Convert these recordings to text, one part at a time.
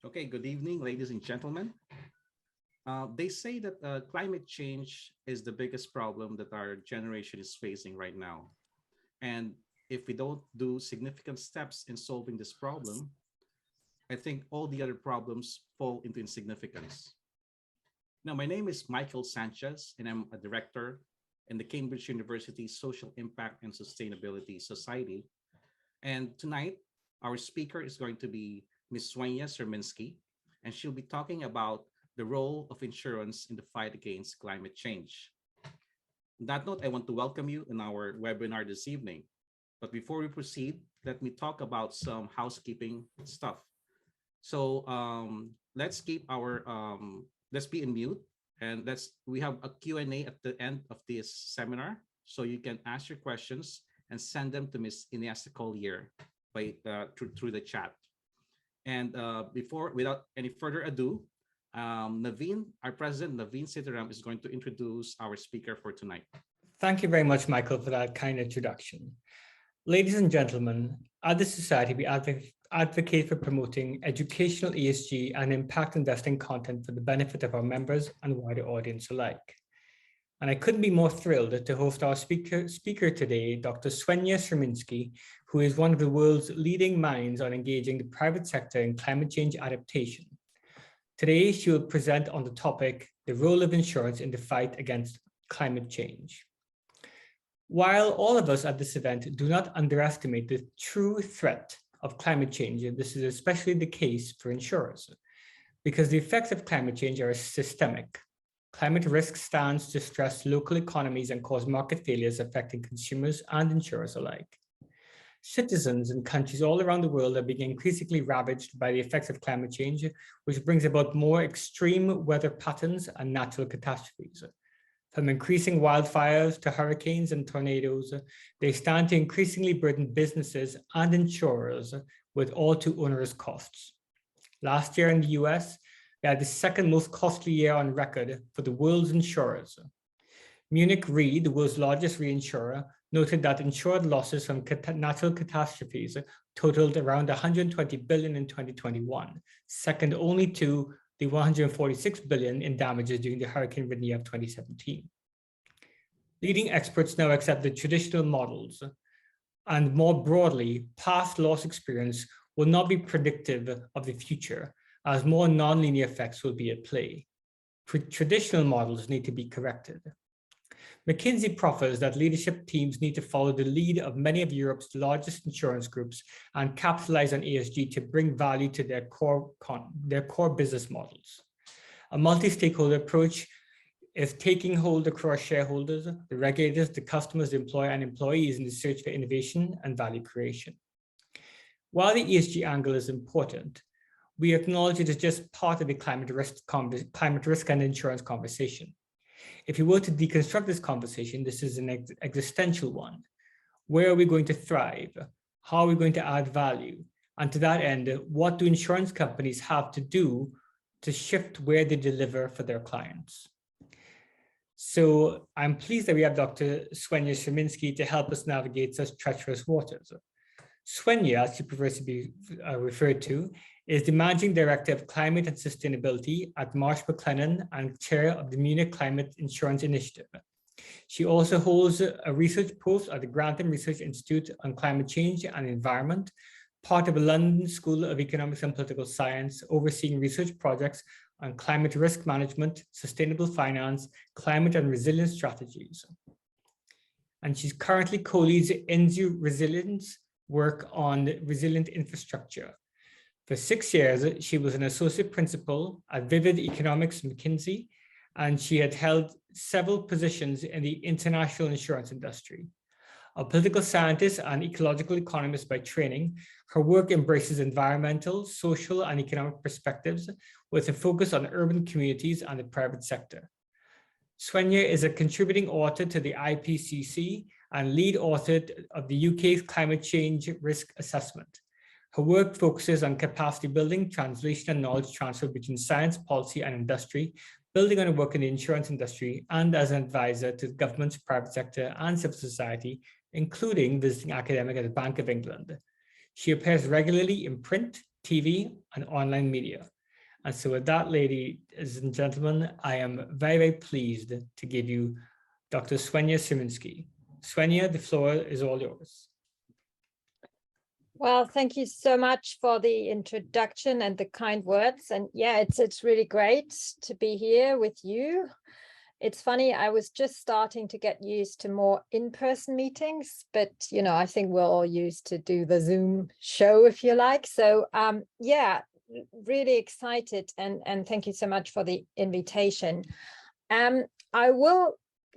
Okay, good evening, ladies and gentlemen. They say that climate change is the biggest problem that our generation is facing right now. And if we don't do significant steps in solving this problem, I think all the other problems fall into insignificance. Now, my name is Michael Sanchez, and I'm a director in the Cambridge University Social Impact and Sustainability Society. And tonight, our speaker is going to be Ms. Swenja Surminski, and she'll be talking about the role of insurance in the fight against climate change. On that note, I want to welcome you in our webinar this evening. But before we proceed, let me talk about some housekeeping stuff. So let's keep our let's be in mute, and we have a Q&A at the end of this seminar, so you can ask your questions and send them to Ms. Ines Collier by through the chat. And without any further ado, Naveen, our president, Naveen Sitaram, is going to introduce our speaker for tonight. Thank you very much, Michael, for that kind introduction. Ladies and gentlemen, at the Society, we advocate for promoting educational ESG and impact investing content for the benefit of our members and wider audience alike. And I couldn't be more thrilled to host our speaker today, Dr. Swenja Surminski, who is one of the world's leading minds on engaging the private sector in climate change adaptation. Today, she will present on the topic, the role of insurance in the fight against climate change. While all of us at this event do not underestimate the true threat of climate change, this is especially the case for insurers, because the effects of climate change are systemic. Climate risk stands to stress local economies and cause market failures affecting consumers and insurers alike. Citizens in countries all around the world are being increasingly ravaged by the effects of climate change, which brings about more extreme weather patterns and natural catastrophes. From increasing wildfires to hurricanes and tornadoes, they stand to increasingly burden businesses and insurers with all too onerous costs. Last year in the US, we had the second most costly year on record for the world's insurers. Munich Re, the world's largest reinsurer, noted that insured losses from natural catastrophes totaled around 120 billion in 2021, second only to the 146 billion in damages during the Hurricane Rania of 2017. Leading experts now accept the traditional models, and more broadly, past loss experience will not be predictive of the future, as more nonlinear effects will be at play. Traditional models need to be corrected. McKinsey proffers that leadership teams need to follow the lead of many of Europe's largest insurance groups and capitalize on ESG to bring value to their core business models. A multi-stakeholder approach is taking hold across shareholders, the regulators, the customers, the employer, and employees in the search for innovation and value creation. While the ESG angle is important, we acknowledge it is just part of the climate risk and insurance conversation. If you were to deconstruct this conversation, this is an existential one. Where are we going to thrive? How are we going to add value? And to that end, what do insurance companies have to do to shift where they deliver for their clients? So I'm pleased that we have Dr. Swenja Surminski to help us navigate such treacherous waters. Swenja, as she prefers to be referred to, is the Managing Director of Climate and Sustainability at Marsh McLennan and Chair of the Munich Climate Insurance Initiative. She also holds a research post at the Grantham Research Institute on Climate Change and Environment, part of the London School of Economics and Political Science, overseeing research projects on climate risk management, sustainable finance, climate and resilience strategies. And she's currently co-leads INSU Resilience work on resilient infrastructure. For 6 years, she was an associate principal at Vivid Economics McKinsey, and she had held several positions in the international insurance industry. A political scientist and ecological economist by training, her work embraces environmental, social, and economic perspectives with a focus on urban communities and the private sector. Swenja is a contributing author to the IPCC and lead author of the UK's Climate Change Risk Assessment. Her work focuses on capacity building, translation, and knowledge transfer between science, policy, and industry, building on her work in the insurance industry and as an advisor to the government, private sector, and civil society, including visiting academic at the Bank of England. She appears regularly in print TV, and online media. And so with that, ladies and gentlemen, I am very, very pleased to give you Dr. Swenja Surminski. Swenja, the floor is all yours. Well, thank you so much for the introduction and the kind words. And yeah, it's really great to be here with you. It's funny, I was just starting to get used to more in-person meetings, but I think we're all used to do the Zoom show, if you like. So yeah, really excited, and thank you so much for the invitation. I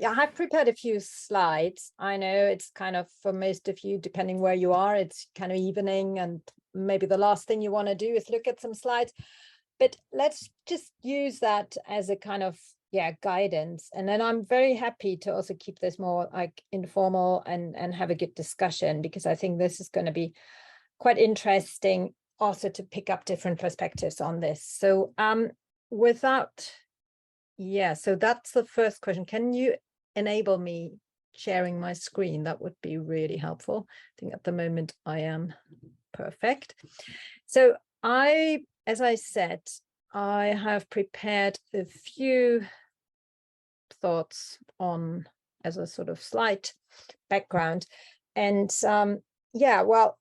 have prepared a few slides. I know it's kind of, for most of you, depending where you are, it's kind of evening, and maybe the last thing you want to do is look at some slides. But let's just use that as a kind of, guidance. And then I'm very happy to also keep this more like informal and have a good discussion, because I think this is going to be quite interesting also to pick up different perspectives on this. So so that's the first question. Can you enable me sharing my screen? That would be really helpful. I think at the moment I am perfect. So as I said, I have prepared a few thoughts on as a sort of slight background. And well,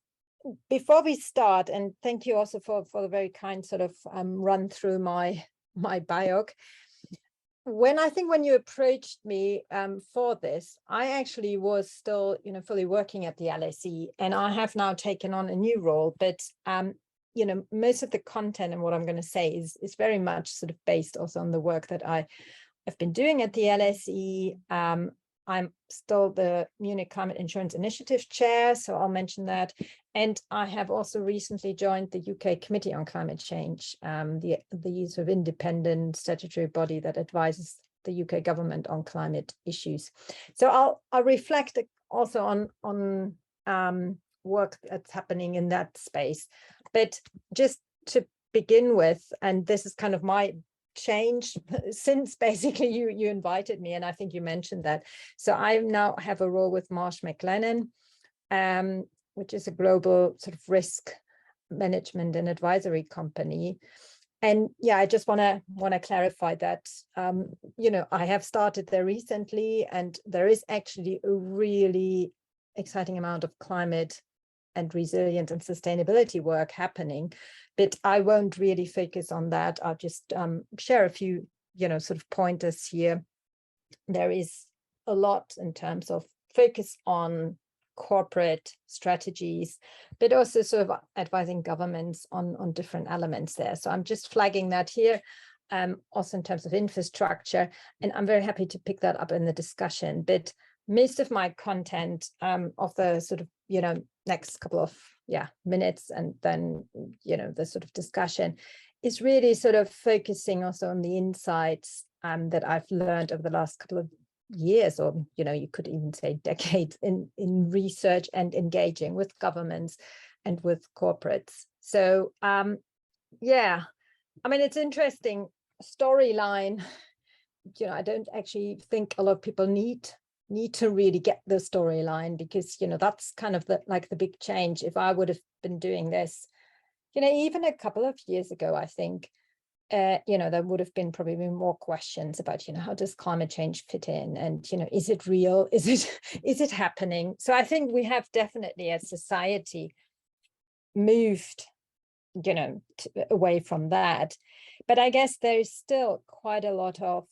before we start, and thank you also for the very kind sort of run through my bio. When you approached me for this, I actually was still, fully working at the LSE, and I have now taken on a new role. But most of the content and what I'm going to say is very much sort of based also on the work that I have been doing at the LSE. I'm still the Munich Climate Insurance Initiative Chair, so I'll mention that. And I have also recently joined the UK Committee on Climate Change, the sort of independent statutory body that advises the UK government on climate issues. So I'll reflect also on work that's happening in that space. But just to begin with, and this is kind of my change since basically you invited me, and I think you mentioned that. So I now have a role with Marsh McLennan, which is a global sort of risk management and advisory company. And yeah, I just want to clarify that I have started there recently, and there is actually a really exciting amount of climate and resilience and sustainability work happening, but I won't really focus on that. I'll just share a few, sort of pointers here. There is a lot in terms of focus on corporate strategies, but also sort of advising governments on different elements there. So I'm just flagging that here, also in terms of infrastructure, and I'm very happy to pick that up in the discussion. But most of my content of the sort of, next couple of minutes, and then, the sort of discussion is really sort of focusing also on the insights that I've learned over the last couple of years, or, you could even say decades, in research and engaging with governments and with corporates. So, it's interesting storyline. I don't actually think a lot of people need to really get the storyline, because that's kind of the big change. If I would have been doing this even a couple of years ago, I think there would have been probably more questions about how does climate change fit in, and is it real, is it happening? So I think we have definitely as society moved away from that, but I guess there's still quite a lot of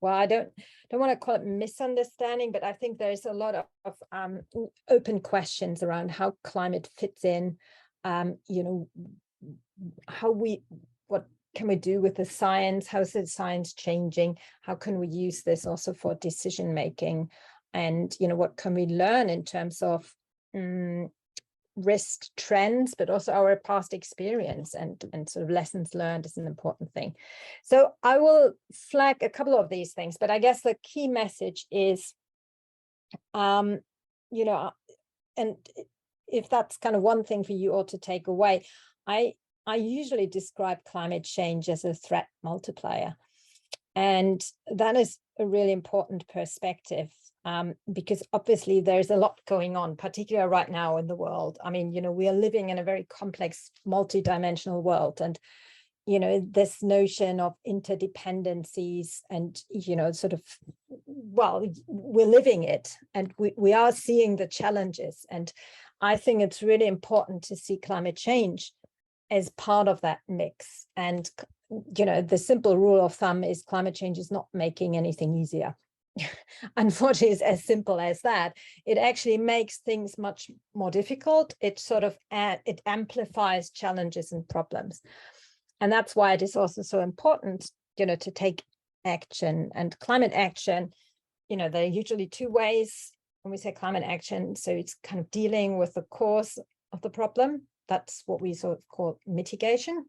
I don't want to call it misunderstanding, but I think there's a lot of open questions around how climate fits in. What can we do with the science? How is the science changing? How can we use this also for decision making? And what can we learn in terms of risk trends, but also our past experience, and sort of lessons learned is an important thing. So I will flag a couple of these things, but I guess the key message is, and if that's kind of one thing for you all to take away, I usually describe climate change as a threat multiplier. And that is a really important perspective. because obviously there's a lot going on, particularly right now in the world. I mean, we are living in a very complex, multidimensional world, and this notion of interdependencies and, sort of, well, we're living it, and we are seeing the challenges. And I think it's really important to see climate change as part of that mix. And, the simple rule of thumb is climate change is not making anything easier. Unfortunately, it's as simple as that. It actually makes things much more difficult. It sort of it amplifies challenges and problems. And that's why it is also so important, to take action. And climate action, there are usually two ways when we say climate action. So it's kind of dealing with the cause of the problem. That's what we sort of call mitigation,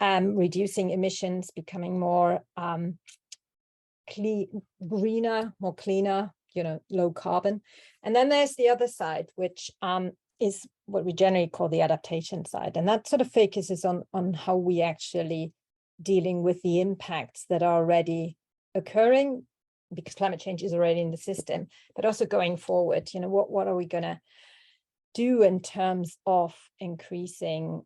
reducing emissions, becoming more greener, more cleaner, low carbon. And then there's the other side, which is what we generally call the adaptation side. And that sort of focuses on how we actually dealing with the impacts that are already occurring, because climate change is already in the system, but also going forward, what are we going to do in terms of increasingly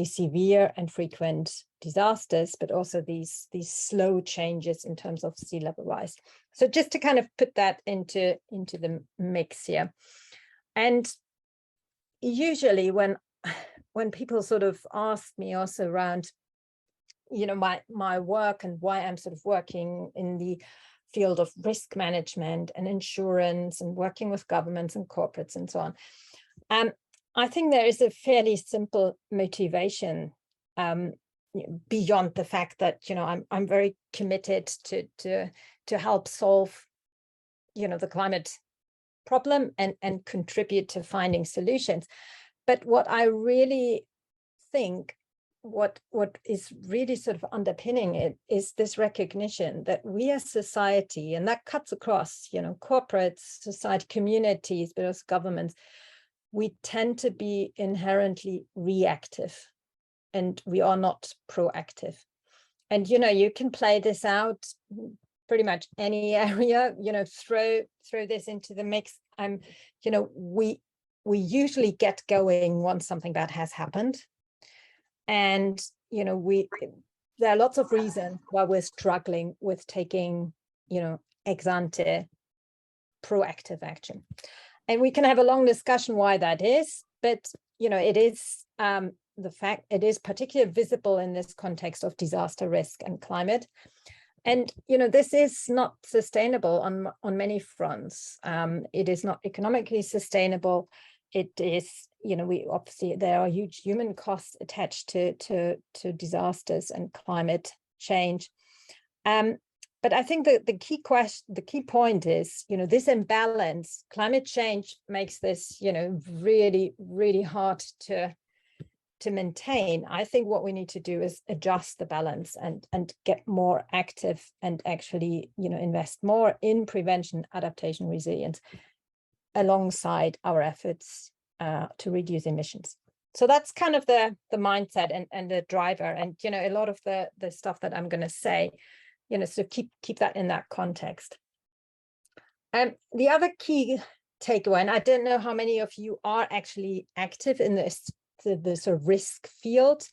severe and frequent disasters, but also these slow changes in terms of sea level rise. So just to kind of put that into the mix here. And usually when people sort of ask me also around, my work and why I'm sort of working in the field of risk management and insurance and working with governments and corporates and so on, I think there is a fairly simple motivation beyond the fact that I'm very committed to help solve the climate problem and contribute to finding solutions. But what I really think what is really sort of underpinning it is this recognition that we as society, and that cuts across corporates, society, communities, but also governments, we tend to be inherently reactive and we are not proactive. And you can play this out pretty much any area, throw this into the mix. We usually get going once something bad has happened. And, there are lots of reasons why we're struggling with taking, ex ante proactive action. And we can have a long discussion why that is, but, it is the fact it is particularly visible in this context of disaster risk and climate. And, this is not sustainable on many fronts. It is not economically sustainable. It is, we obviously, there are huge human costs attached to disasters and climate change. But I think that the key point is, this imbalance, climate change makes this, really, really hard to maintain. I think what we need to do is adjust the balance and get more active and actually, invest more in prevention, adaptation, resilience, alongside our efforts to reduce emissions. So that's kind of the mindset and the driver. And, a lot of the stuff that I'm going to say, so keep that in that context. The other key takeaway, and I don't know how many of you are actually active in the sort of risk field.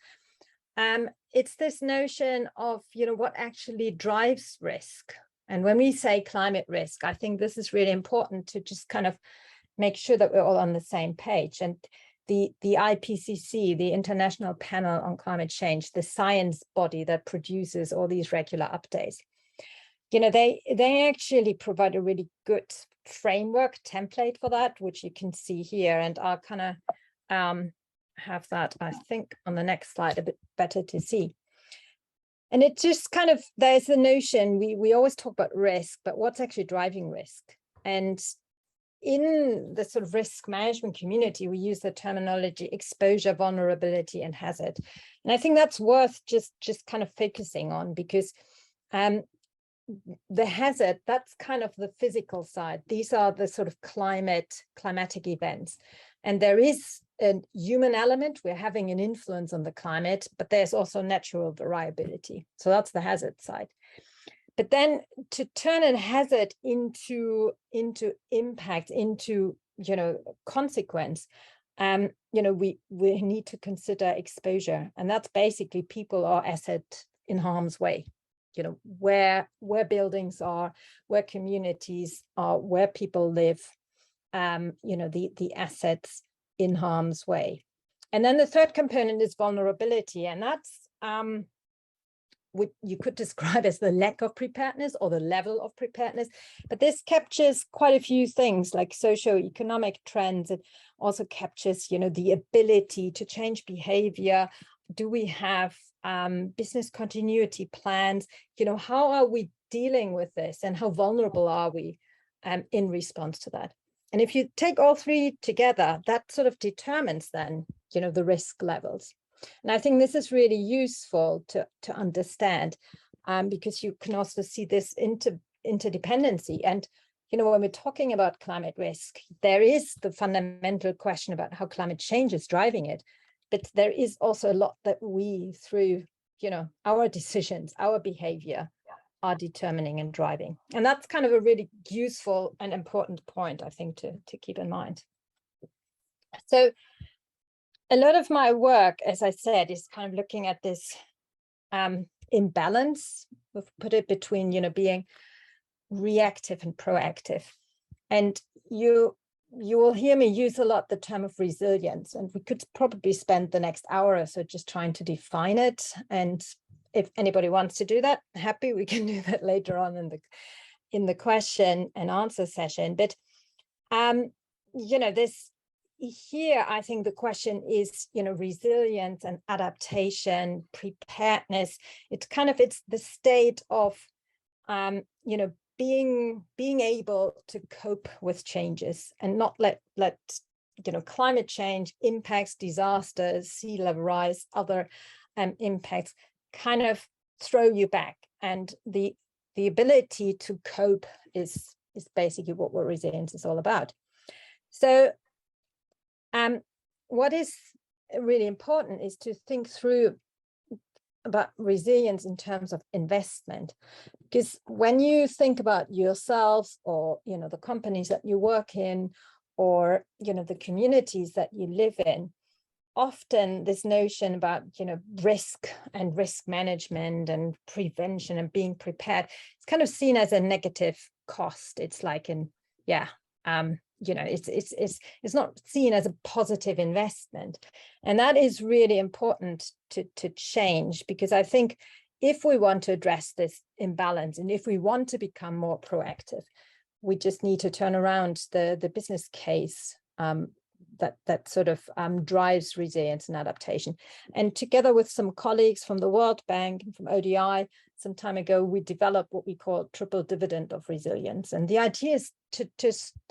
It's this notion of, what actually drives risk. And when we say climate risk, I think this is really important to just kind of make sure that we're all on the same page. And the IPCC, the International Panel on Climate Change, the science body that produces all these regular updates, they actually provide a really good framework template for that, which you can see here. And I'll kind of have that, I think, on the next slide a bit better to see. And it just kind of, there's the notion, we always talk about risk, but what's actually driving risk? And in the sort of risk management community, we use the terminology exposure, vulnerability, and hazard. And I think that's worth just kind of focusing on, because the hazard, that's kind of the physical side. These are the sort of climatic events. And there is a human element. We're having an influence on the climate, but there's also natural variability. So that's the hazard side. But then to turn a hazard into impact, into, consequence, we need to consider exposure. And that's basically people or asset in harm's way, where buildings are, where communities are, where people live, the assets in harm's way. And then the third component is vulnerability. And that's what you could describe as the lack of preparedness or the level of preparedness. But this captures quite a few things like socio-economic trends. It also captures, the ability to change behavior. Do we have business continuity plans? How are we dealing with this, and how vulnerable are we in response to that? And if you take all three together, that sort of determines then, the risk levels. And I think this is really useful to understand, because you can also see this interdependency. And, when we're talking about climate risk, there is the fundamental question about how climate change is driving it. But there is also a lot that we, through, our decisions, our behavior, are determining and driving. And that's kind of a really useful and important point, I think, to keep in mind. So a lot of my work, as I said, is kind of looking at this imbalance, we've put it between, being reactive and proactive. And you will hear me use a lot the term of resilience, and we could probably spend the next hour or so just trying to define it. And if anybody wants to do that, happy, we can do that later on in the question and answer session. But this here, I think the question is, resilience and adaptation, preparedness. It's the state of, being able to cope with changes and not let climate change impacts, disasters, sea level rise, other impacts kind of throw you back. And the ability to cope is basically what resilience is all about. So what is really important is to think through about resilience in terms of investment, because when you think about yourselves or the companies that you work in, or the communities that you live in, often this notion about risk and risk management and prevention and being prepared, it's kind of seen as a negative cost. It's like it's not seen as a positive investment. And that is really important to change, because I think if we want to address this imbalance and if we want to become more proactive, we just need to turn around the business case that sort of drives resilience and adaptation. And together with some colleagues from the World Bank and from ODI, some time ago, we developed what we call triple dividend of resilience. And the idea is to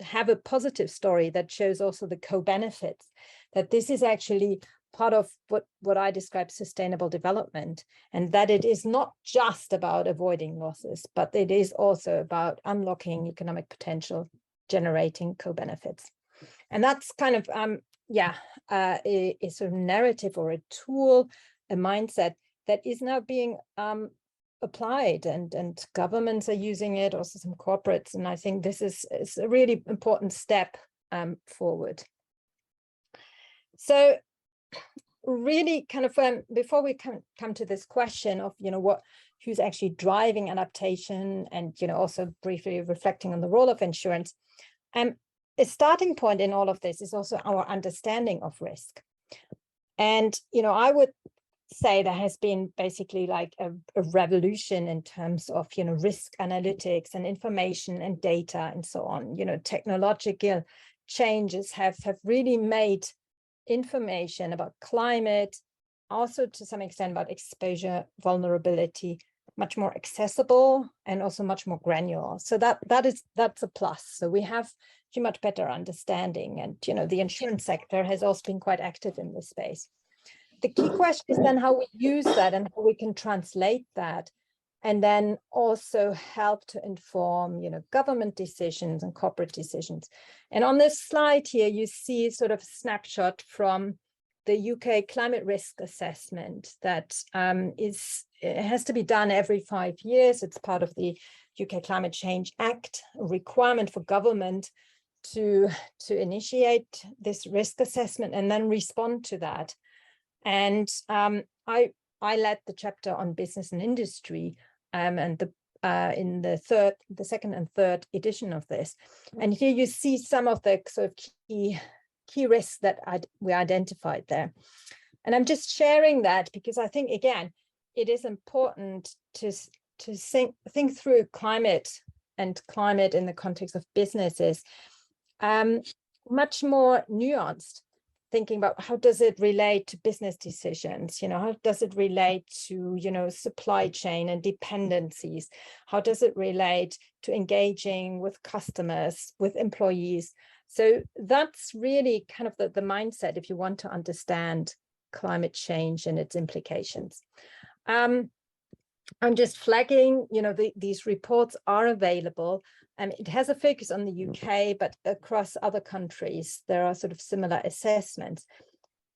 have a positive story that shows also the co-benefits, that this is actually part of what I describe sustainable development, and that it is not just about avoiding losses, but it is also about unlocking economic potential, generating co-benefits. And that's kind of, a sort of narrative or a tool, a mindset that is now being applied, and governments are using it, also some corporates. And I think this is a really important step forward. So really kind of before we come to this question of, who's actually driving adaptation, and, also briefly reflecting on the role of insurance, a starting point in all of this is also our understanding of risk. And, I would say there has been basically like a revolution in terms of, risk analytics and information and data and so on. Technological changes have really made information about climate, also to some extent about exposure, vulnerability, much more accessible and also much more granular. So that's a plus. So we have much better understanding, and the insurance sector has also been quite active in this space. The key question is then how we use that and how we can translate that, and then also help to inform government decisions and corporate decisions. And on this slide here, you see sort of a snapshot from the UK climate risk assessment that it has to be done every 5 years. It's part of the UK Climate Change Act, a requirement for government to initiate this risk assessment and then respond to that. And I led the chapter on business and industry, and in the second and third edition of this. And here you see some of the sort of key risks that we identified there. And I'm just sharing that because I think, again, it is important to think through climate in the context of businesses, much more nuanced, thinking about how does it relate to business decisions, how does it relate to, supply chain and dependencies, how does it relate to engaging with customers, with employees. So that's really kind of the mindset if you want to understand climate change and its implications. I'm just flagging, these reports are available. It has a focus on the UK, but across other countries, there are sort of similar assessments.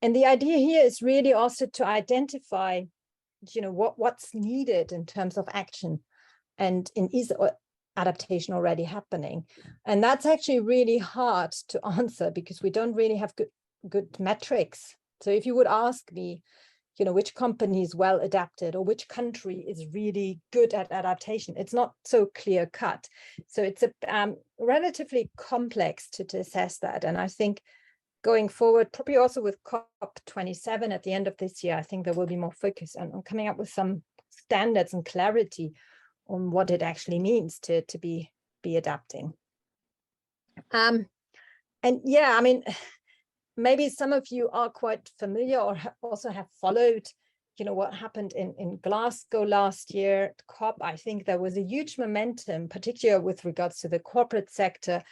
And the idea here is really also to identify, what's needed in terms of action, and is adaptation already happening? And that's actually really hard to answer because we don't really have good metrics. So if you would ask me, which company is well adapted or which country is really good at adaptation, it's not so clear cut. So it's relatively complex to assess that. And I think going forward, probably also with COP27 at the end of this year, I think there will be more focus on coming up with some standards and clarity on what it actually means to be adapting. And yeah, I mean, maybe some of you are quite familiar or also have followed, what happened in Glasgow last year at COP. I think there was a huge momentum, particularly with regards to the corporate sector.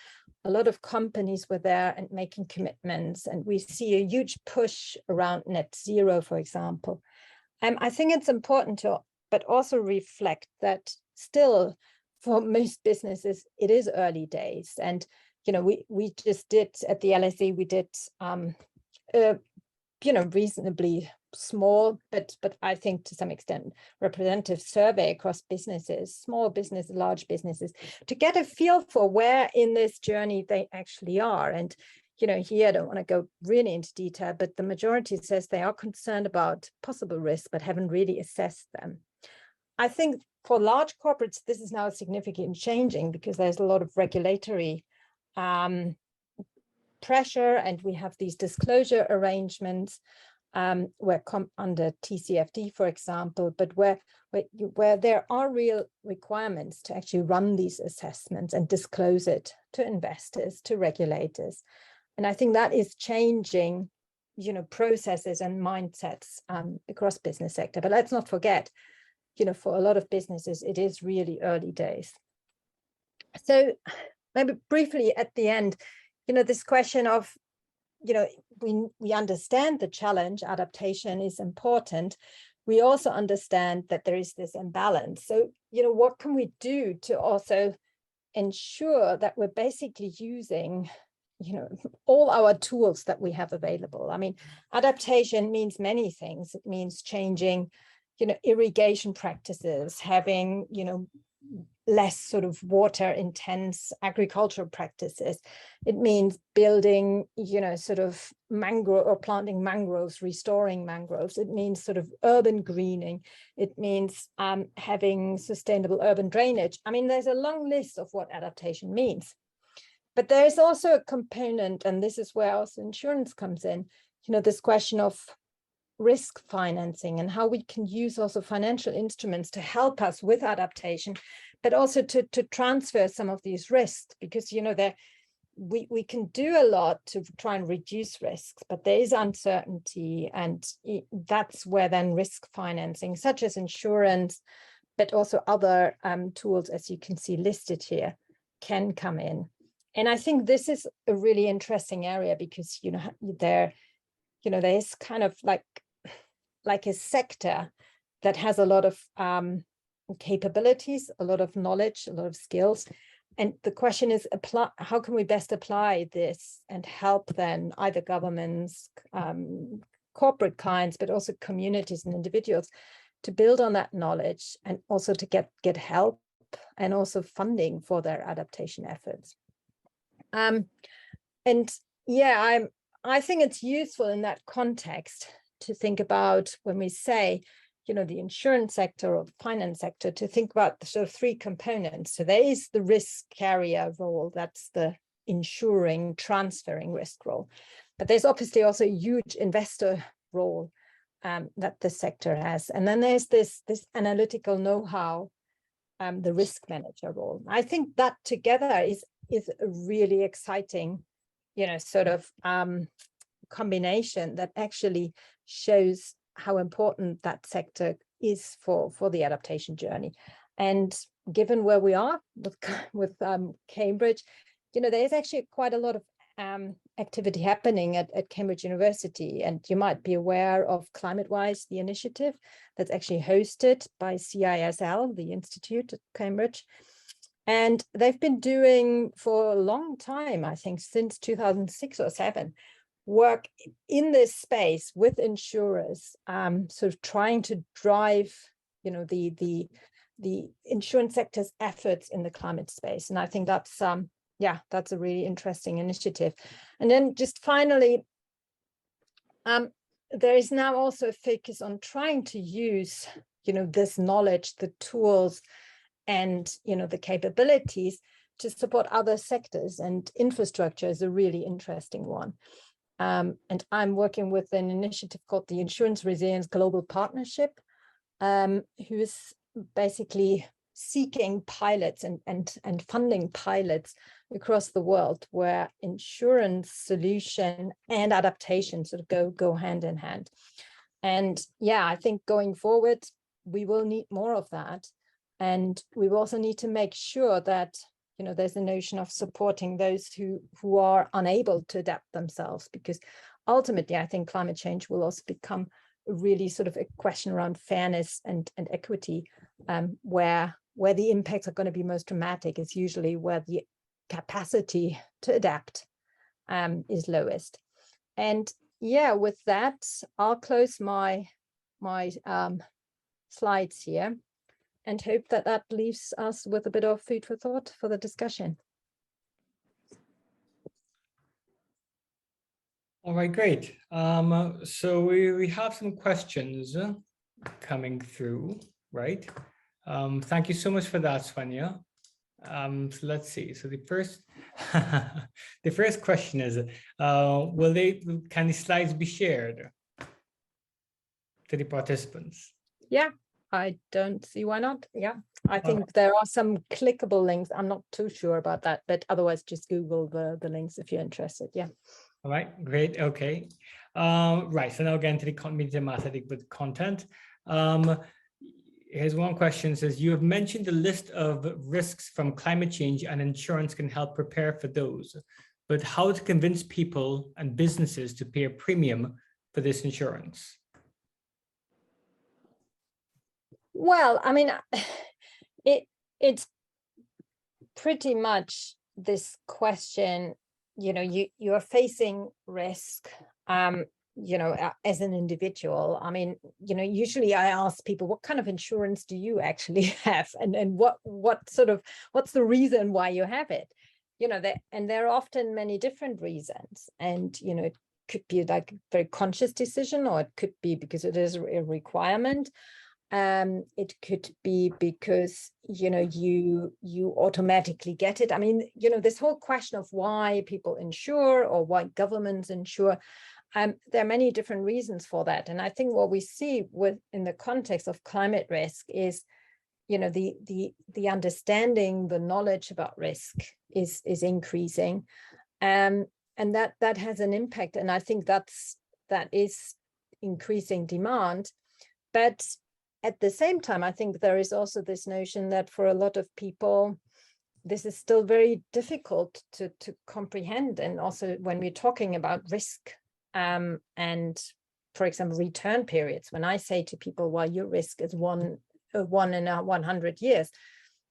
A lot of companies were there and making commitments, and we see a huge push around net zero, for example. I think it's important but also reflect that still for most businesses, it is early days. And we just did at the LSE, we did, reasonably small, but I think to some extent representative survey across businesses, small business, large businesses, to get a feel for where in this journey they actually are. And, here I don't want to go really into detail, but the majority says they are concerned about possible risks, but haven't really assessed them. I think for large corporates, this is now significantly changing because there's a lot of regulatory pressure, and we have these disclosure arrangements where under TCFD, for example, but where there are real requirements to actually run these assessments and disclose it to investors, to regulators. And I think that is changing, processes and mindsets across business sector. But let's not forget, for a lot of businesses, it is really early days. So maybe briefly at the end, this question of, we understand the challenge, adaptation is important. We also understand that there is this imbalance. So, what can we do to also ensure that we're basically using, all our tools that we have available? I mean, adaptation means many things. It means changing, irrigation practices, having, less sort of water intense agricultural practices. It means building, sort of mangrove or planting mangroves, restoring mangroves. It means sort of urban greening. It means having sustainable urban drainage. I mean, there's a long list of what adaptation means. But there is also a component, and this is where also insurance comes in, this question of risk financing and how we can use also financial instruments to help us with adaptation, but also to transfer some of these risks, because we can do a lot to try and reduce risks, but there is uncertainty, and that's where then risk financing, such as insurance, but also other tools, as you can see listed here, can come in. And I think this is a really interesting area because there is kind of like a sector that has a lot of capabilities, a lot of knowledge, a lot of skills. And the question is, how can we best apply this and help then either governments, corporate clients, but also communities and individuals to build on that knowledge and also to get help and also funding for their adaptation efforts. And yeah, I think it's useful in that context to think about when we say, the insurance sector or the finance sector, to think about the sort of three components. So there is the risk carrier role, that's the insuring, transferring risk role. But there's obviously also a huge investor role that the sector has. And then there's this analytical know-how, the risk manager role. I think that together is a really exciting, sort of combination that actually shows how important that sector is for the adaptation journey. And given where we are with Cambridge, there is actually quite a lot of activity happening at Cambridge University. And you might be aware of ClimateWise, the initiative that's actually hosted by CISL, the Institute at Cambridge. And they've been doing for a long time, I think since 2006 or 7, work in this space with insurers, sort of trying to drive, the insurance sector's efforts in the climate space. And I think that's, that's a really interesting initiative. And then just finally, there is now also a focus on trying to use, this knowledge, the tools, and, the capabilities to support other sectors, and infrastructure is a really interesting one. And I'm working with an initiative called the Insurance Resilience Global Partnership, who is basically seeking pilots and funding pilots across the world where insurance solution and adaptation sort of go hand in hand. And yeah, I think going forward, we will need more of that. And we will also need to make sure that, there's a notion of supporting those who are unable to adapt themselves, because ultimately, I think climate change will also become really sort of a question around fairness and equity, where the impacts are going to be most dramatic is usually where the capacity to adapt is lowest. And yeah, with that, I'll close my slides here, and hope that leaves us with a bit of food for thought for the discussion. All right, great. So we have some questions coming through, right? Thank you so much for that, Swenja. So let's see. So the first question is, can the slides be shared to the participants? Yeah, I don't see why not. Yeah, I think there are some clickable links. I'm not too sure about that, but otherwise just Google the links if you're interested. Yeah. All right, great. Okay. Right. So now again to the media thematic with content. Here's one question. Says, you have mentioned a list of risks from climate change and insurance can help prepare for those, but how to convince people and businesses to pay a premium for this insurance? Well, I mean, it's pretty much this question, you are facing risk, as an individual. I mean, usually I ask people, what kind of insurance do you actually have? And what's the reason why you have it? And there are often many different reasons. And, it could be like a very conscious decision, or it could be because it is a requirement. It could be because, you automatically get it. I mean, this whole question of why people insure or why governments insure, there are many different reasons for that. And I think what we see in the context of climate risk is, the understanding, the knowledge about risk is increasing. And that has an impact. And I think that is increasing demand. But at the same time, I think there is also this notion that for a lot of people, this is still very difficult to comprehend. And also when we're talking about risk and, for example, return periods, when I say to people, well, your risk is one in 100 years,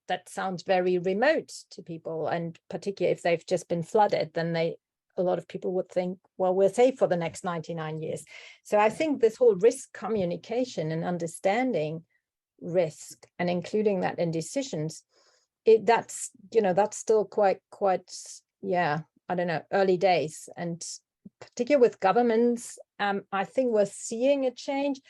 that sounds very remote to people. And particularly if they've just been flooded, then they a lot of people would think, well, we're safe for the next 99 years. So I think this whole risk communication and understanding risk and including that in decisions, that's still quite, yeah, I don't know, early days. And particularly with governments, I think we're seeing a change,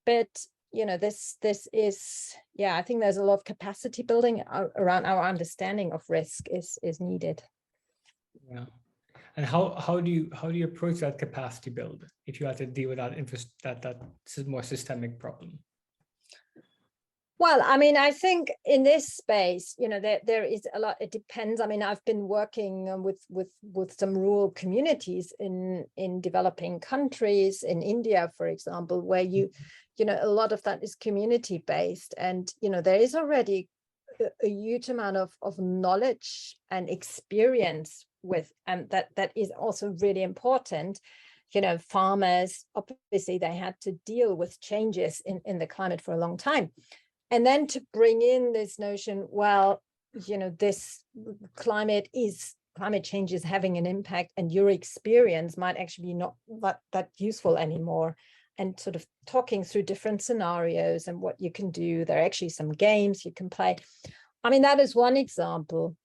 but this is, yeah, I think there's a lot of capacity building around our understanding of risk is needed. Yeah. And how do you approach that capacity build if you have to deal with that more systemic problem? Well, I mean, I think in this space, there is a lot. It depends. I mean, I've been working with some rural communities in developing countries, in India, for example, where a lot of that is community based, and there is already a huge amount of knowledge and experience with, and that is also really important. Farmers, obviously, they had to deal with changes in the climate for a long time. And then to bring in this notion, well, this climate change is having an impact, and your experience might actually be not that useful anymore. And sort of talking through different scenarios and what you can do. There are actually some games you can play. I mean, that is one example.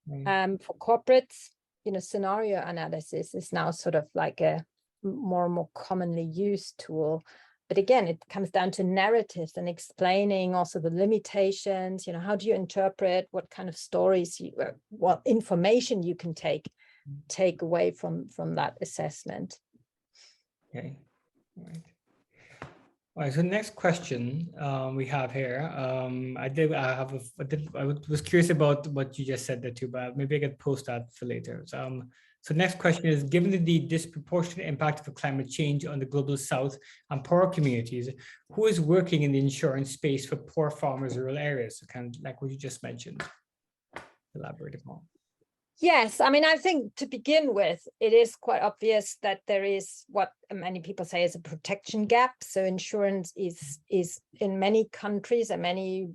For corporates, scenario analysis is now sort of like a more and more commonly used tool. But again, it comes down to narratives and explaining also the limitations. How do you interpret, what kind of stories, what information you can take away from that assessment. Okay, all right. All right, so next question we have here. I was curious about what you just said there too, but maybe I could post that for later. So next question is, given the disproportionate impact of climate change on the global south and poor communities, who is working in the insurance space for poor farmers in rural areas? So kind of like what you just mentioned. Elaborate upon. Yes, I mean, I think to begin with, it is quite obvious that there is what many people say is a protection gap. So insurance is in many countries and many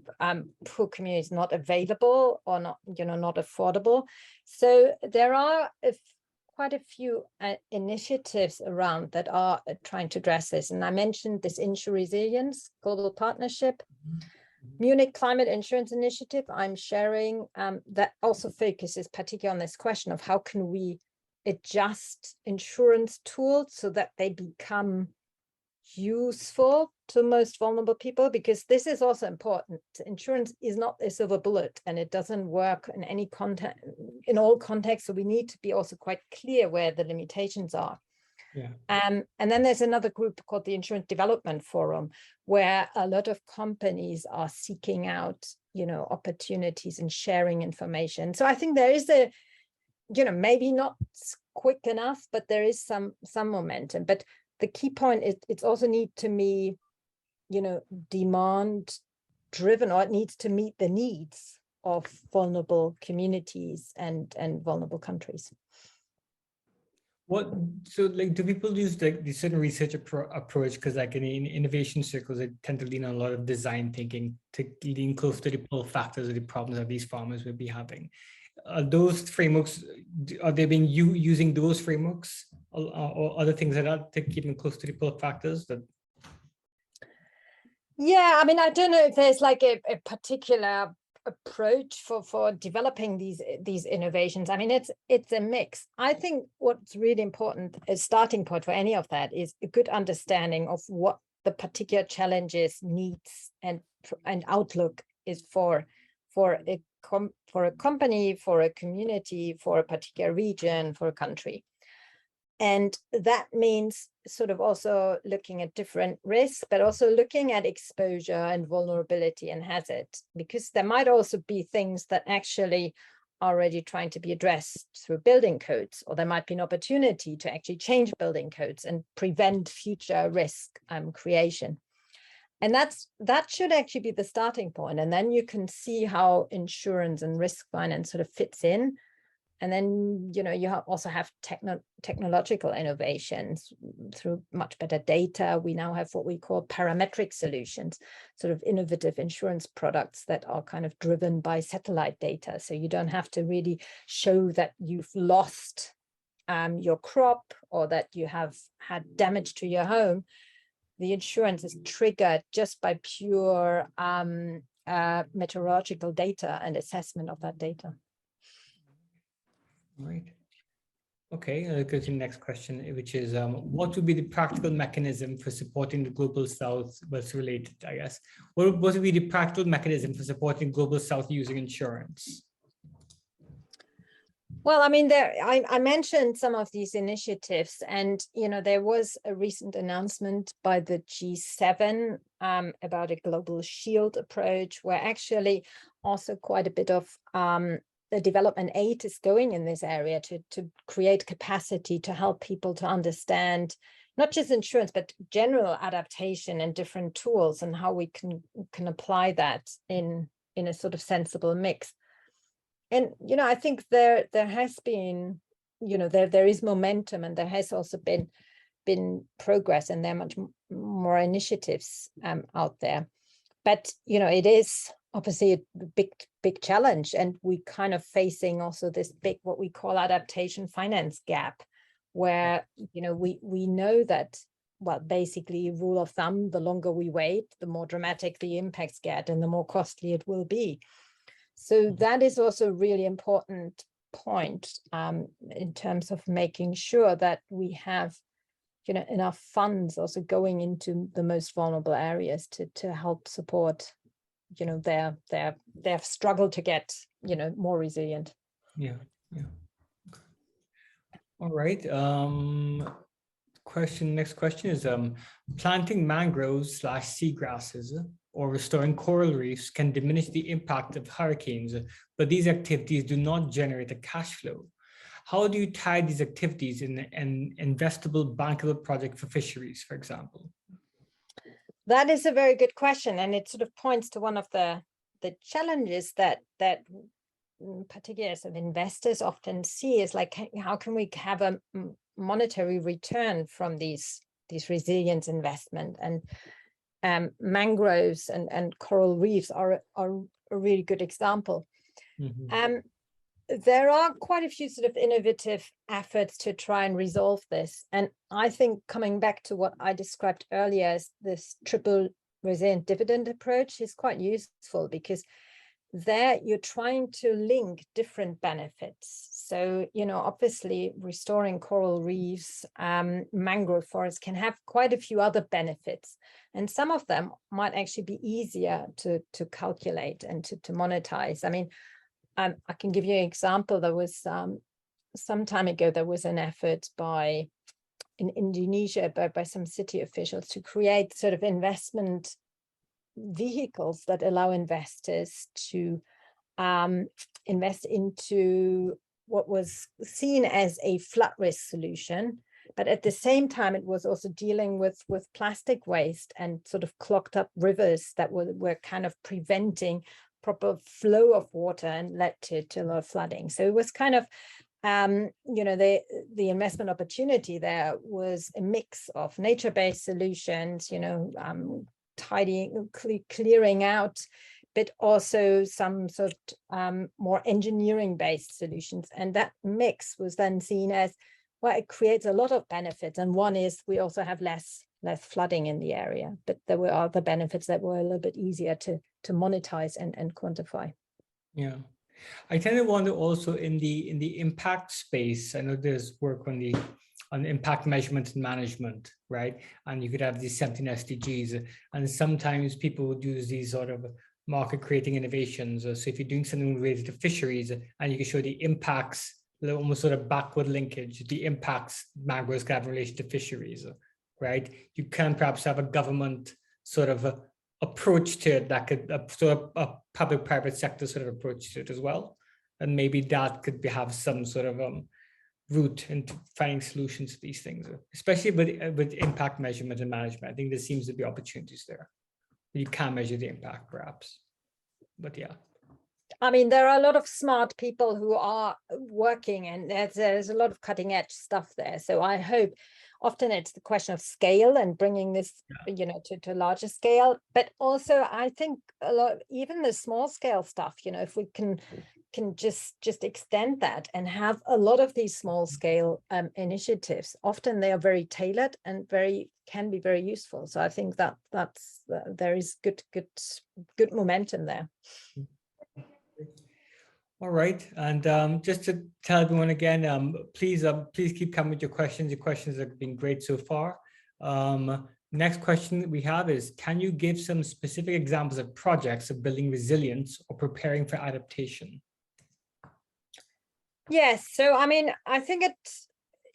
poor communities not available or not affordable. So there are quite a few initiatives around that are trying to address this. And I mentioned this Insure Resilience Global Partnership. Munich Climate Insurance Initiative I'm sharing, that also focuses particularly on this question of how can we adjust insurance tools so that they become useful to most vulnerable people, because this is also important. Insurance is not a silver bullet, and it doesn't work in any context, in all contexts. So we need to be also quite clear where the limitations are. Yeah. And then there's another group called the Insurance Development Forum, where a lot of companies are seeking out, opportunities and sharing information. So I think there is maybe not quick enough, but there is some momentum. But the key point is it's also need to be, demand driven, or it needs to meet the needs of vulnerable communities and vulnerable countries. Do people use the certain research approach? Because like in innovation circles, they tend to lean on a lot of design thinking to lean close to the pull factors of the problems that these farmers will be having. Those frameworks, are they being using those frameworks or other things like that to keep them close to the pull factors? Yeah, I mean, I don't know if there's like a particular approach for developing these innovations. I mean, it's a mix. I think what's really important as starting point for any of that is a good understanding of what the particular challenges, needs, and outlook is for a company, for a community, for a particular region, for a country. And that means sort of also looking at different risks, but also looking at exposure and vulnerability and hazard, because there might also be things that actually are already trying to be addressed through building codes, or there might be an opportunity to actually change building codes and prevent future risk creation. And that should actually be the starting point. And then you can see how insurance and risk finance sort of fits in. And then, you also have technological innovations through much better data. We now have what we call parametric solutions, sort of innovative insurance products that are kind of driven by satellite data. So you don't have to really show that you've lost your crop or that you have had damage to your home, the insurance is triggered just by pure meteorological data and assessment of that data. Right. Okay, I'll go to the next question, which is what would be the practical mechanism for supporting the Global South? What's related, I guess. What would be the practical mechanism for supporting Global South using insurance? Well, I mean, I mentioned some of these initiatives, and there was a recent announcement by the G7 about a global shield approach, where actually also quite a bit of the development aid is going in this area to create capacity to help people to understand not just insurance, but general adaptation and different tools and how we can apply that in a sort of sensible mix. And, I think there has been, there is momentum, and there has also been progress, and there are much more initiatives out there. But, it is obviously a big challenge, and we kind of facing also this big, what we call adaptation finance gap, where, we know that, well, basically rule of thumb, the longer we wait, the more dramatic the impacts get and the more costly it will be. So that is also a really important point in terms of making sure that we have, enough funds also going into the most vulnerable areas to help support, their struggle to get, more resilient. Yeah. All right. Next question is planting mangroves / seagrasses or restoring coral reefs can diminish the impact of hurricanes, but these activities do not generate a cash flow. How do you tie these activities in an investable, bankable project for fisheries, for example? That is a very good question, and it sort of points to one of the challenges that particularly some investors often see is like, how can we have a monetary return from these resilience investment? And mangroves and coral reefs are a really good example. Mm-hmm. There are quite a few sort of innovative efforts to try and resolve this. And I think coming back to what I described earlier as this triple resilient dividend approach is quite useful, because there you're trying to link different benefits. So, obviously restoring coral reefs, mangrove forests can have quite a few other benefits. And some of them might actually be easier to calculate and to monetize. I mean, I can give you an example. There was some time ago, there was an effort in Indonesia by some city officials to create sort of investment vehicles that allow investors to invest into what was seen as a flood risk solution. But at the same time, it was also dealing with plastic waste and sort of clogged up rivers that were kind of preventing proper flow of water and led to a lot of flooding. So it was kind of, the investment opportunity there was a mix of nature-based solutions, tidying, clearing out, but also some sort of more engineering-based solutions. And that mix was then seen as, well, it creates a lot of benefits. And one is we also have less flooding in the area, but there were other benefits that were a little bit easier to monetize and quantify. Yeah, I tend to wonder also in the impact space. I know there's work on impact measurement and management, right? And you could have these 17 SDGs, and sometimes people would use these sort of market creating innovations. So if you're doing something related to fisheries and you can show the impacts, almost sort of backward linkage, the impacts mangroves can have in relation to fisheries, right? You can perhaps have a government sort of approach to it that could sort of a public-private sector sort of approach to it as well. And maybe that could have some sort of route into finding solutions to these things, especially with impact measurement and management. I think there seems to be opportunities there. You can measure the impact perhaps, but yeah. I mean, there are a lot of smart people who are working, and there's a lot of cutting edge stuff there. So I hope often it's the question of scale and bringing this, to a larger scale. But also, I think a lot, even the small scale stuff, if we can can just extend that and have a lot of these small scale initiatives. Often they are very tailored and can be very useful. So I think that there is good momentum there. All right, and just to tell everyone again, please keep coming with your questions. Your questions have been great so far. Next question that we have is, can you give some specific examples of projects of building resilience or preparing for adaptation? Yes, so I mean, I think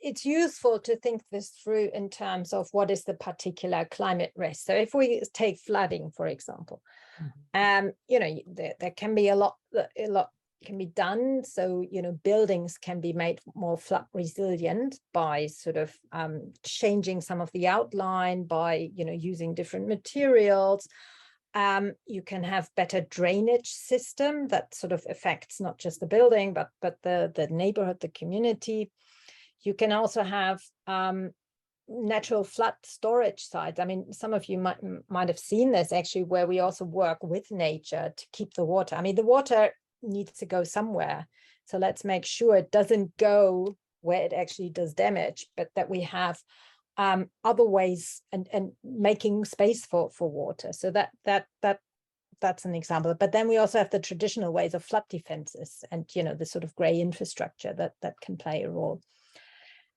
it's useful to think this through in terms of what is the particular climate risk. So if we take flooding, for example, you know, there can be a lot can be done. So, you know, buildings can be made more flood resilient by sort of changing some of the outline, by, you know, using different materials. You can have better drainage system that sort of affects not just the building, but the neighborhood, the community. You can also have natural flood storage sites. I mean, some of you might have seen this actually, where we also work with nature to keep the water. I mean, the water needs to go somewhere. So let's make sure it doesn't go where it actually does damage, but that we have other ways and making space for water. So that's an example. But then we also have the traditional ways of flood defenses and, you know, the sort of gray infrastructure that can play a role.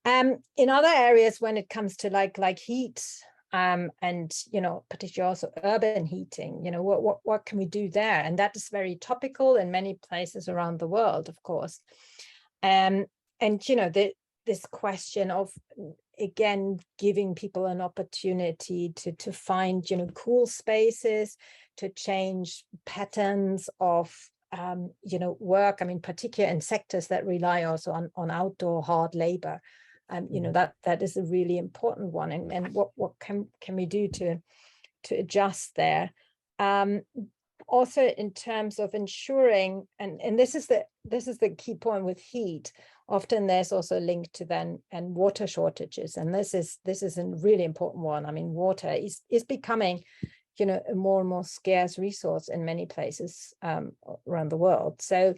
In other areas, when it comes to like heat, and, you know, particularly also urban heating, you know, what can we do there? And that is very topical in many places around the world, of course. And, you know, this question of, again, giving people an opportunity to find, you know, cool spaces, to change patterns of, you know, work. I mean, particularly in sectors that rely also on outdoor hard labor. You know, that is a really important one. And what can we do to adjust there? Also in terms of ensuring, and this is the key point with heat. Often there's also a link to then and water shortages, and this is a really important one. I mean, water is becoming, you know, a more and more scarce resource in many places around the world. So,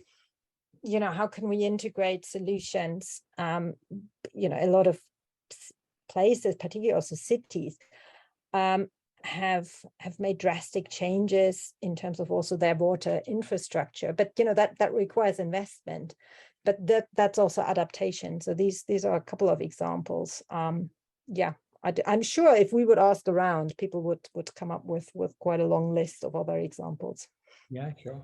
you know, how can we integrate solutions? You know, a lot of places, particularly also cities, have made drastic changes in terms of also their water infrastructure. But, you know, that requires investment. But that's also adaptation. So these are a couple of examples. Yeah, I'm sure if we would ask around, people would come up with quite a long list of other examples. Yeah, sure.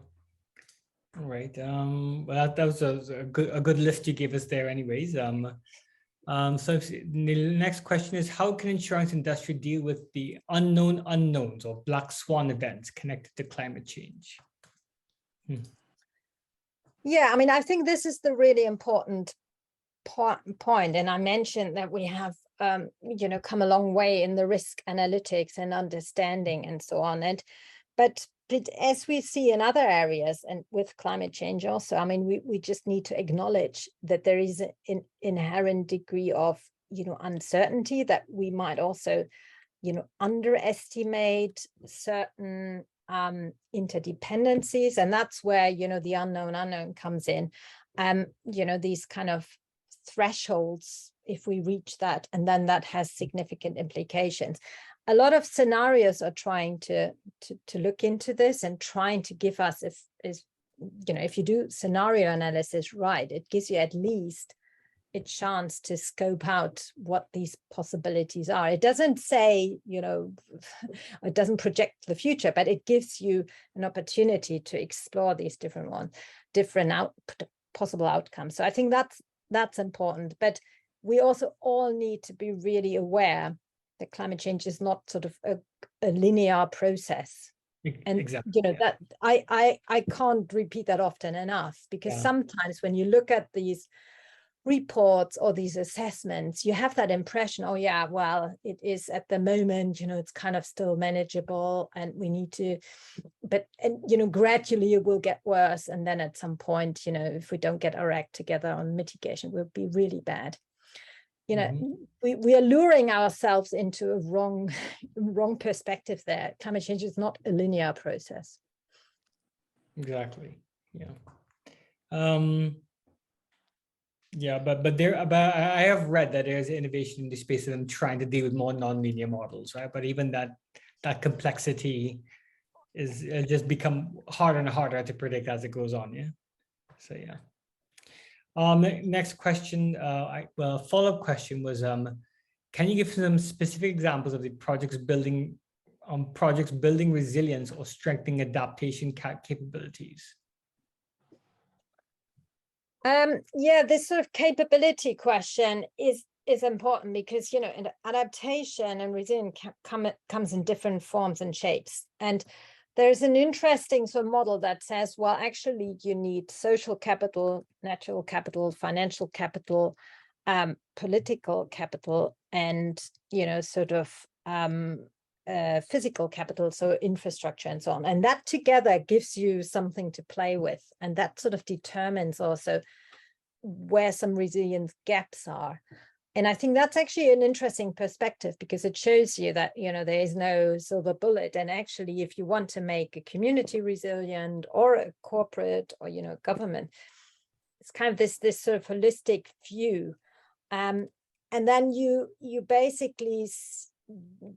All right. Well, that was a good list you gave us there anyways. So the next question is, how can insurance industry deal with the unknown unknowns or black swan events connected to climate change? Yeah, I mean, I think this is the really important point. And I mentioned that we have, you know, come a long way in the risk analytics and understanding and so on. But as we see in other areas and with climate change also, I mean, we just need to acknowledge that there is an inherent degree of, you know, uncertainty, that we might also, you know, underestimate certain interdependencies. And that's where, you know, the unknown comes in. You know, these kind of thresholds, if we reach that, and then that has significant implications. A lot of scenarios are trying to look into this and trying to give us, you know, if you do scenario analysis right, it gives you at least a chance to scope out what these possibilities are. It doesn't say, you know, it doesn't project the future, but it gives you an opportunity to explore these different possible outcomes. So I think that's important. But we also all need to be really aware that climate change is not sort of a linear process. And exactly, you know, that I can't repeat that often enough, because sometimes when you look at these reports or these assessments, you have that impression, oh yeah, well, it is at the moment, you know, it's kind of still manageable and we need to, you know, gradually it will get worse. And then at some point, you know, if we don't get our act together on mitigation, we'll be really bad. You know, we are luring ourselves into a wrong perspective there. Climate change is not a linear process. Exactly. Yeah. Yeah, but I have read that there's innovation in the space of them trying to deal with more non-linear models, right? But even that complexity is just become harder and harder to predict as it goes on. Yeah. So yeah. Next question. Follow-up question was, can you give some specific examples of the projects building resilience or strengthening adaptation capabilities? Yeah, this sort of capability question is important because, you know, adaptation and resilience comes in different forms and shapes. And there's an interesting sort of model that says, well, actually, you need social capital, natural capital, financial capital, political capital, and, you know, sort of physical capital, so infrastructure and so on. And that together gives you something to play with. And that sort of determines also where some resilience gaps are. And I think that's actually an interesting perspective because it shows you that, you know, there is no silver bullet. And actually, if you want to make a community resilient or a corporate or, you know, government, it's kind of this sort of holistic view. And then you basically,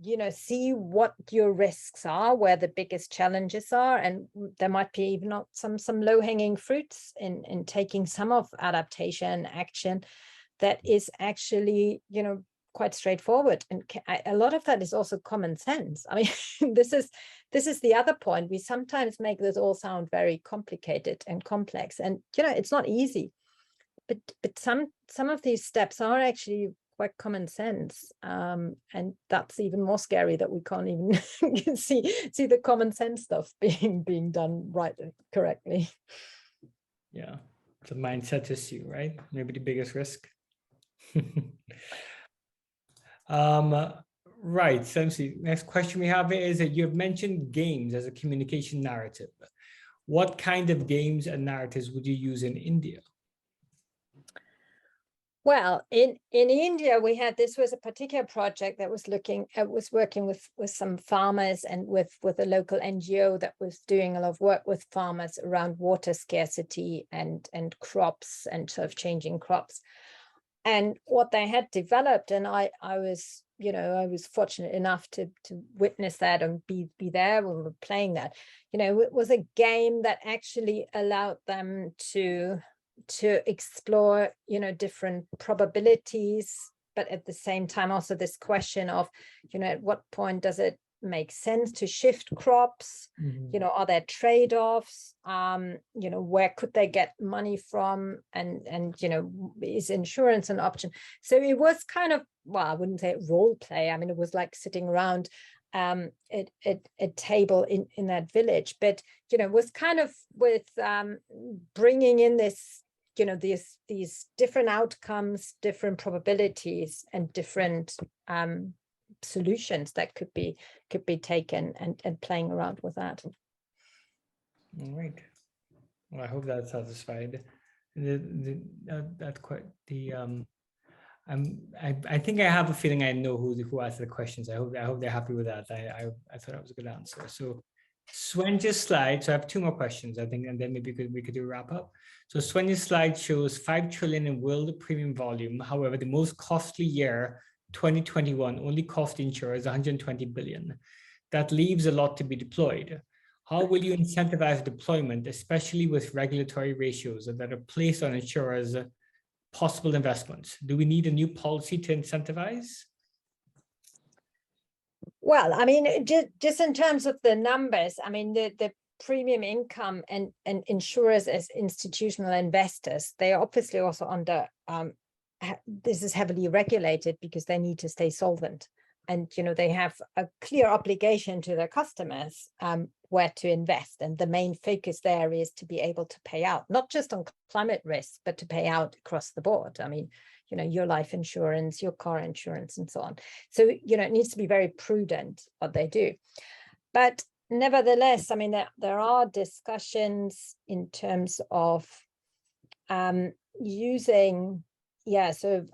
you know, see what your risks are, where the biggest challenges are, and there might be even not some low-hanging fruits in taking some of adaptation action that is actually, you know, quite straightforward. And a lot of that is also common sense. I mean, this is the other point. We sometimes make this all sound very complicated and complex, and, you know, it's not easy. But some of these steps are actually quite common sense, and that's even more scary that we can't even see the common sense stuff being done right correctly. Yeah, it's a mindset issue, right? Maybe the biggest risk. Right. So next question we have is that you have mentioned games as a communication narrative. What kind of games and narratives would you use in India? Well, in India, we had, this was a particular project that was working with some farmers and with a local NGO that was doing a lot of work with farmers around water scarcity and crops and sort of changing crops. And what they had developed, and I was, you know, I was fortunate enough to witness that and be there when we were playing that. You know, it was a game that actually allowed them to explore, you know, different probabilities, but at the same time also this question of, you know, at what point does it make sense to shift crops? You know, are there trade-offs? You know, where could they get money from? And you know, is insurance an option? So it was kind of, well, I wouldn't say role play. I mean, it was like sitting around at a table in that village, but, you know, was kind of with bringing in this, you know, these different outcomes, different probabilities, and different solutions that could be taken, and playing around with that. All right. Well, I hope that's satisfied. That's quite the I think I have a feeling I know who asked the questions. I hope they're happy with that. I thought that was a good answer. So Swenja's slide. So I have two more questions, I think, and then maybe we could do a wrap up. So Swenja's slide shows 5 trillion in world premium volume. However, the most costly year, 2021, only cost insurers 120 billion. That leaves a lot to be deployed. How will you incentivize deployment, especially with regulatory ratios that are placed on insurers' possible investments? Do we need a new policy to incentivize? Well, I mean, just in terms of the numbers, I mean, the premium income and insurers as institutional investors, they are obviously also under, this is heavily regulated because they need to stay solvent. And, you know, they have a clear obligation to their customers where to invest. And the main focus there is to be able to pay out, not just on climate risk, but to pay out across the board. I mean, you know, your life insurance, your car insurance, and so on. So, you know, it needs to be very prudent what they do. But nevertheless, I mean, there are discussions in terms of using, sort of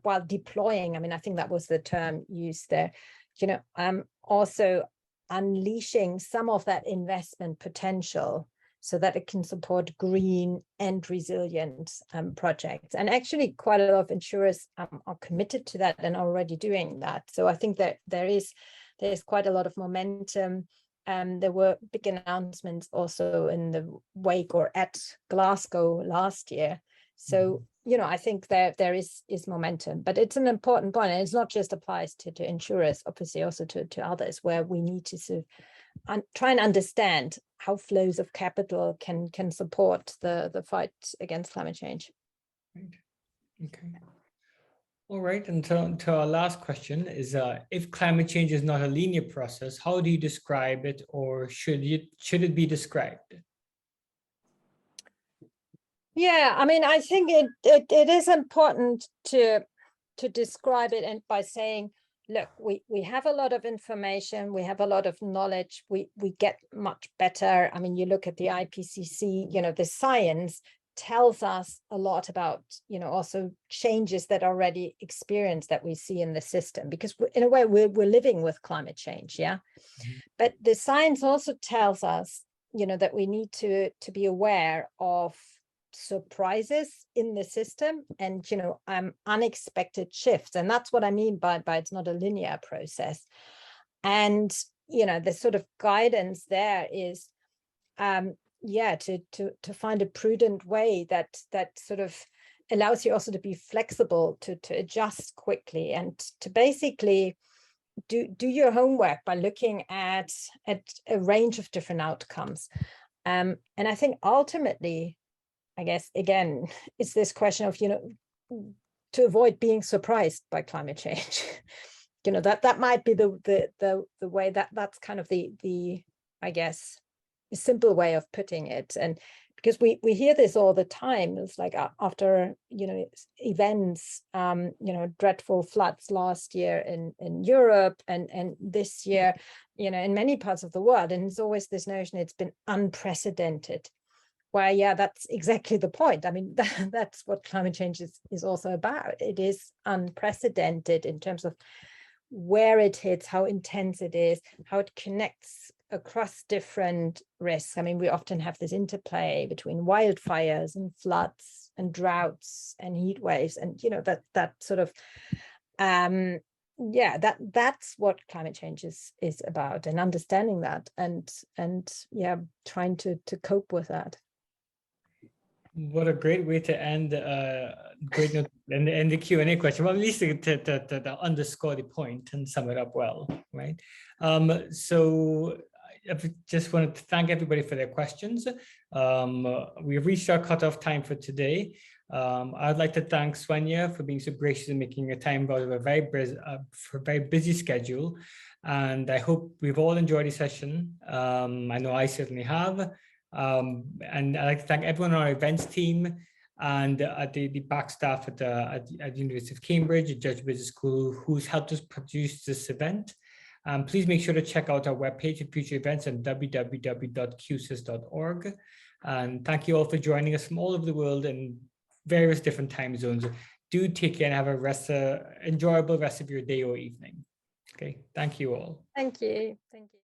while deploying, I mean, I think that was the term used there, you know, also unleashing some of that investment potential so that it can support green and resilient projects. And actually quite a lot of insurers are committed to that and already doing that. So I think that there's quite a lot of momentum. There were big announcements also in the wake or at Glasgow last year. So, you know, I think there is momentum, but it's an important point. And it's not just applies to insurers, obviously also to others, where we need to sort of try and understand how flows of capital can support the fight against climate change. Right. Okay. All right. And to our last question is, if climate change is not a linear process, how do you describe it, or should it be described? Yeah, I mean, I think it is important to describe it, and by saying, look, we have a lot of information, we have a lot of knowledge, we get much better. I mean, you look at the IPCC, you know, the science tells us a lot about, you know, also changes that are already experienced that we see in the system, because in a way we're living with climate change, yeah. But the science also tells us, you know, that we need to be aware of surprises in the system and, you know, unexpected shifts. And that's what I mean by it's not a linear process. And, you know, the sort of guidance there is yeah, to find a prudent way that sort of allows you also to be flexible, to adjust quickly, and to basically do your homework by looking at a range of different outcomes. And I think ultimately, I guess, again, it's this question of, you know, to avoid being surprised by climate change. You know, that might be the way that's kind of the I guess, a simple way of putting it. And because we hear this all the time, it's like after, you know, events, you know, dreadful floods last year in Europe and this year, you know, in many parts of the world. And it's always this notion it's been unprecedented. Where, yeah, that's exactly the point. I mean, that's what climate change is also about. It is unprecedented in terms of where it hits, how intense it is, how it connects across different risks. I mean, we often have this interplay between wildfires and floods and droughts and heat waves, and, you know, that sort of yeah, that's what climate change is about, and understanding that and yeah, trying to cope with that. What a great way to end great note and the Q&A question. Well, at least to underscore the point and sum it up well, right? So I just wanted to thank everybody for their questions. We've reached our cutoff time for today. I'd like to thank Swenja for being so gracious and making a time out of a very busy schedule. And I hope we've all enjoyed the session. I know I certainly have. And I'd like to thank everyone on our events team and the back staff at the University of Cambridge, at Judge Business School, who's helped us produce this event. Please make sure to check out our webpage and future events at www.qsys.org. And thank you all for joining us from all over the world in various different time zones. Do take care and have a enjoyable rest of your day or evening. Okay, thank you all. Thank you. Thank you.